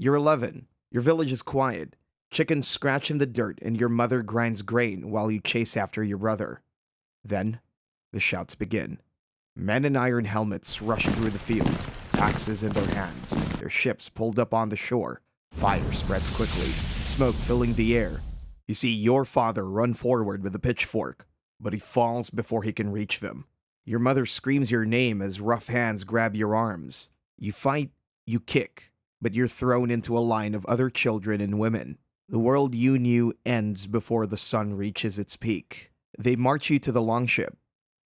You're 11. Your village is quiet. Chickens scratch in the dirt and your mother grinds grain while you chase after your brother. Then, the shouts begin. Men in iron helmets rush through the fields, axes in their hands, their ships pulled up on the shore. Fire spreads quickly, smoke filling the air. You see your father run forward with a pitchfork, but he falls before he can reach them. Your mother screams your name as rough hands grab your arms. You fight, you kick, but you're thrown into a line of other children and women. The world you knew ends before the sun reaches its peak. They march you to the longship.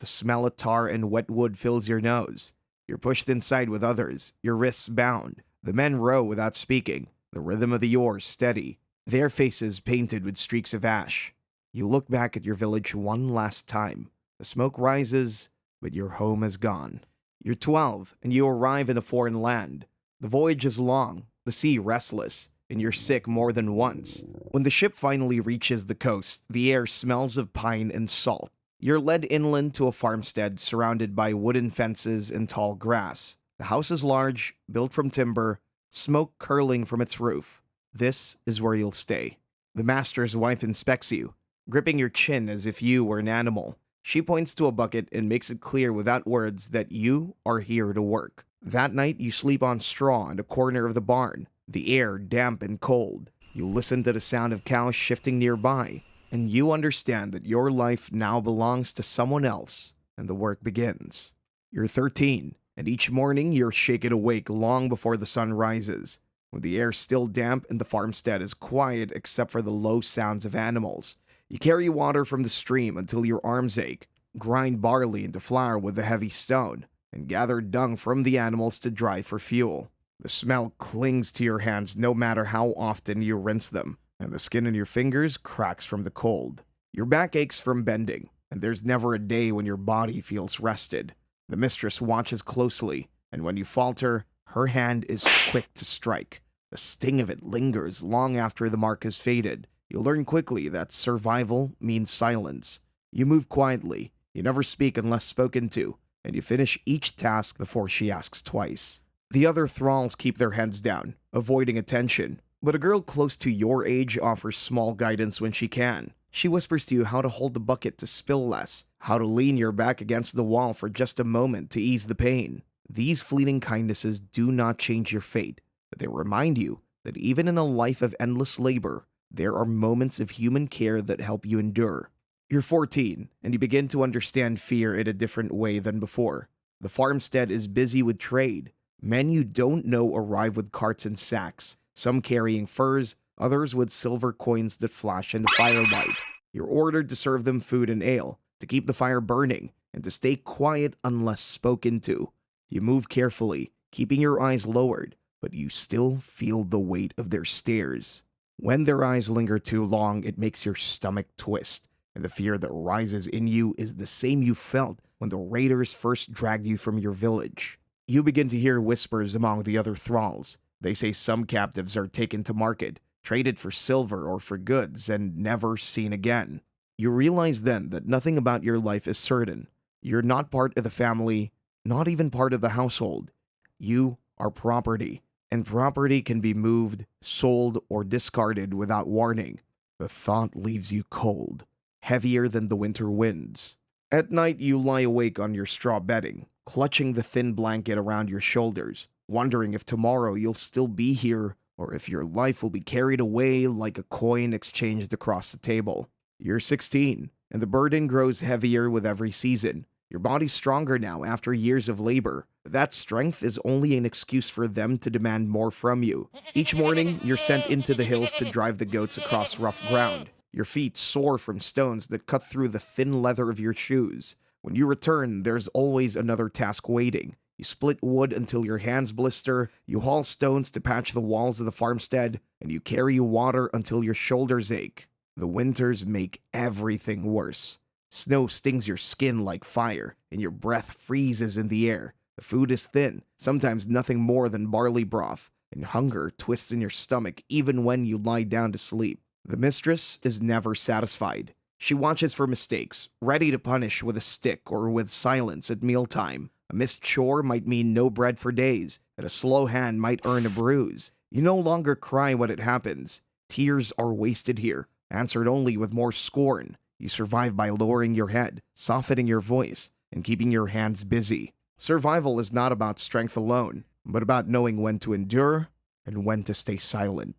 The smell of tar and wet wood fills your nose. You're pushed inside with others, your wrists bound. The men row without speaking, the rhythm of the oars steady, their faces painted with streaks of ash. You look back at your village one last time. The smoke rises, but your home is gone. You're 12, and you arrive in a foreign land. The voyage is long, the sea restless, and you're sick more than once. When the ship finally reaches the coast, the air smells of pine and salt. You're led inland to a farmstead surrounded by wooden fences and tall grass. The house is large, built from timber, smoke curling from its roof. This is where you'll stay. The master's wife inspects you, gripping your chin as if you were an animal. She points to a bucket and makes it clear without words that you are here to work. That night, you sleep on straw in a corner of the barn, the air damp and cold. You listen to the sound of cows shifting nearby, and you understand that your life now belongs to someone else, and the work begins. You're 13, and each morning you're shaken awake long before the sun rises, when the air's still damp and the farmstead is quiet except for the low sounds of animals. You carry water from the stream until your arms ache, grind barley into flour with a heavy stone, and gather dung from the animals to dry for fuel. The smell clings to your hands no matter how often you rinse them, and the skin in your fingers cracks from the cold. Your back aches from bending, and there's never a day when your body feels rested. The mistress watches closely, and when you falter, her hand is quick to strike. The sting of it lingers long after the mark has faded. You learn quickly that survival means silence. You move quietly, you never speak unless spoken to, and you finish each task before she asks twice. The other thralls keep their heads down, avoiding attention, but a girl close to your age offers small guidance when she can. She whispers to you how to hold the bucket to spill less, how to lean your back against the wall for just a moment to ease the pain. These fleeting kindnesses do not change your fate, but they remind you that even in a life of endless labor, there are moments of human care that help you endure. You're 14, and you begin to understand fear in a different way than before. The farmstead is busy with trade. Men you don't know arrive with carts and sacks, some carrying furs, others with silver coins that flash in the firelight. You're ordered to serve them food and ale, to keep the fire burning, and to stay quiet unless spoken to. You move carefully, keeping your eyes lowered, but you still feel the weight of their stares. When their eyes linger too long, it makes your stomach twist, and the fear that rises in you is the same you felt when the raiders first dragged you from your village. You begin to hear whispers among the other thralls. They say some captives are taken to market, traded for silver or for goods, and never seen again. You realize then that nothing about your life is certain. You're not part of the family, not even part of the household. You are property, and property can be moved, sold, or discarded without warning. The thought leaves you cold, heavier than the winter winds. At night, you lie awake on your straw bedding, clutching the thin blanket around your shoulders, wondering if tomorrow you'll still be here or if your life will be carried away like a coin exchanged across the table. You're 16, and the burden grows heavier with every season. Your body's stronger now after years of labor. That strength is only an excuse for them to demand more from you. Each morning, you're sent into the hills to drive the goats across rough ground. Your feet sore from stones that cut through the thin leather of your shoes. When you return, there's always another task waiting. You split wood until your hands blister, you haul stones to patch the walls of the farmstead, and you carry water until your shoulders ache. The winters make everything worse. Snow stings your skin like fire, and your breath freezes in the air. The food is thin, sometimes nothing more than barley broth, and hunger twists in your stomach even when you lie down to sleep. The mistress is never satisfied. She watches for mistakes, ready to punish with a stick or with silence at mealtime. A missed chore might mean no bread for days, and a slow hand might earn a bruise. You no longer cry when it happens. Tears are wasted here, answered only with more scorn. You survive by lowering your head, softening your voice, and keeping your hands busy. Survival is not about strength alone, but about knowing when to endure and when to stay silent.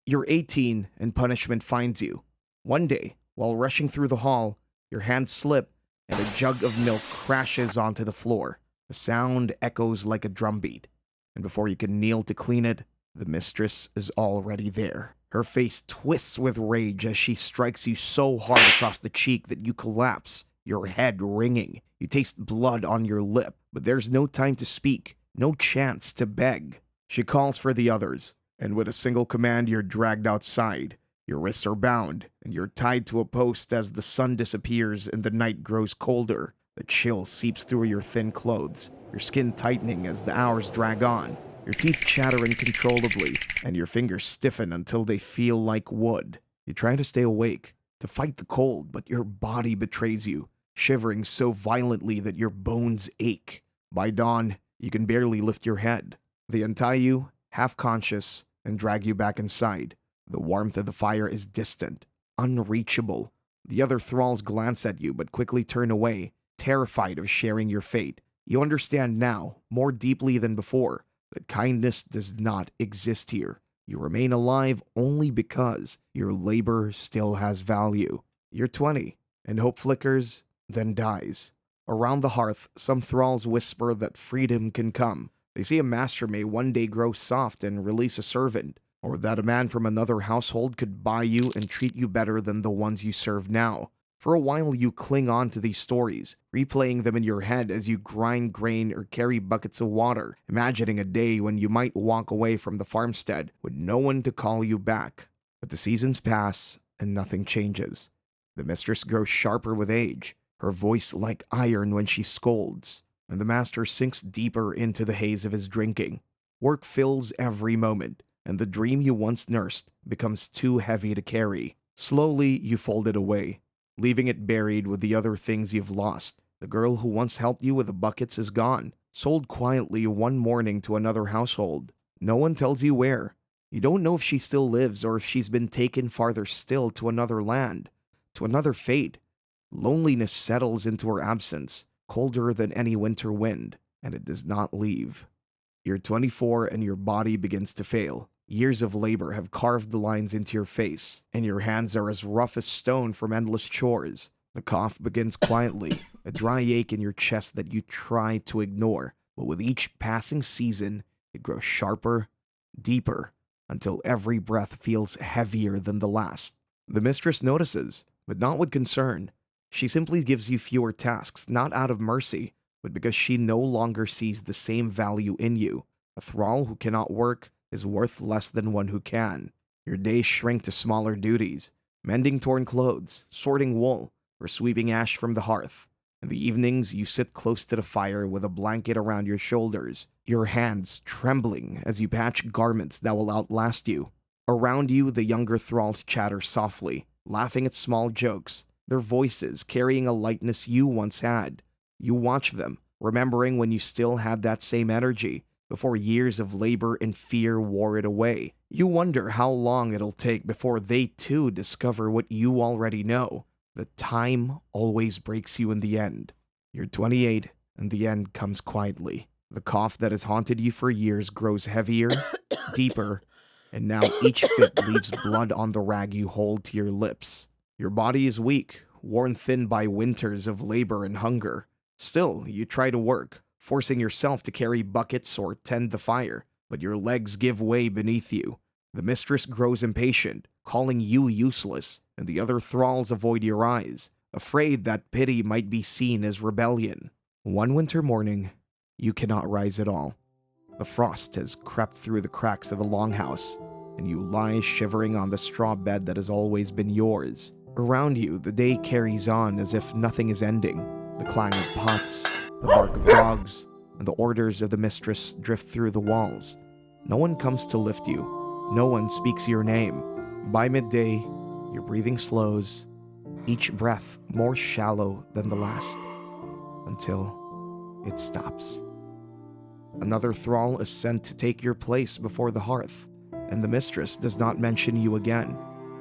You're 18 and punishment finds you. One day, while rushing through the hall, your hands slip and a jug of milk crashes onto the floor. The sound echoes like a drumbeat, and before you can kneel to clean it, the mistress is already there. Her face twists with rage as she strikes you so hard across the cheek that you collapse, your head ringing. You taste blood on your lip, but there's no time to speak, no chance to beg. She calls for the others, and with a single command, you're dragged outside. Your wrists are bound, and you're tied to a post as the sun disappears and the night grows colder. The chill seeps through your thin clothes, your skin tightening as the hours drag on. Your teeth chatter uncontrollably, and your fingers stiffen until they feel like wood. You try to stay awake, to fight the cold, but your body betrays you, shivering so violently that your bones ache. By dawn, you can barely lift your head. They untie you, half-conscious, and drag you back inside. The warmth of the fire is distant, unreachable. The other thralls glance at you but quickly turn away, terrified of sharing your fate. You understand now, more deeply than before, that kindness does not exist here. You remain alive only because your labor still has value. You're 20, and hope flickers, then dies. Around the hearth, some thralls whisper that freedom can come. They say a master may one day grow soft and release a servant, or that a man from another household could buy you and treat you better than the ones you serve now. For a while you cling on to these stories, replaying them in your head as you grind grain or carry buckets of water, imagining a day when you might walk away from the farmstead with no one to call you back. But the seasons pass and nothing changes. The mistress grows sharper with age, her voice like iron when she scolds, and the master sinks deeper into the haze of his drinking. Work fills every moment, and the dream you once nursed becomes too heavy to carry. Slowly you fold it away, leaving it buried with the other things you've lost. The girl who once helped you with the buckets is gone, sold quietly one morning to another household. No one tells you where. You don't know if she still lives or if she's been taken farther still to another land, to another fate. Loneliness settles into her absence, colder than any winter wind, and it does not leave. You're 24 and your body begins to fail. Years of labor have carved the lines into your face, and your hands are as rough as stone from endless chores. The cough begins quietly, a dry ache in your chest that you try to ignore, but with each passing season, it grows sharper, deeper, until every breath feels heavier than the last. The mistress notices, but not with concern. She simply gives you fewer tasks, not out of mercy, but because she no longer sees the same value in you. A thrall who cannot work is worth less than one who can. Your days shrink to smaller duties, mending torn clothes, sorting wool, or sweeping ash from the hearth. In the evenings, you sit close to the fire with a blanket around your shoulders, your hands trembling as you patch garments that will outlast you. Around you, the younger thralls chatter softly, laughing at small jokes, their voices carrying a lightness you once had. You watch them, remembering when you still had that same energy, before years of labor and fear wore it away. You wonder how long it'll take before they too discover what you already know. The time always breaks you in the end. You're 28, and the end comes quietly. The cough that has haunted you for years grows heavier, deeper, and now each fit leaves blood on the rag you hold to your lips. Your body is weak, worn thin by winters of labor and hunger. Still, you try to work, forcing yourself to carry buckets or tend the fire, but your legs give way beneath you. The mistress grows impatient, calling you useless, and the other thralls avoid your eyes, afraid that pity might be seen as rebellion. One winter morning, you cannot rise at all. The frost has crept through the cracks of the longhouse, and you lie shivering on the straw bed that has always been yours. Around you, the day carries on as if nothing is ending. The clang of pots, the bark of dogs, and the orders of the mistress drift through the walls. No one comes to lift you. No one speaks your name. By midday, your breathing slows, each breath more shallow than the last, until it stops. Another thrall is sent to take your place before the hearth, and the mistress does not mention you again.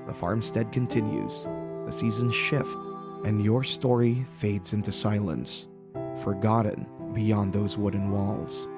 The farmstead continues, the seasons shift, and your story fades into silence, forgotten beyond those wooden walls.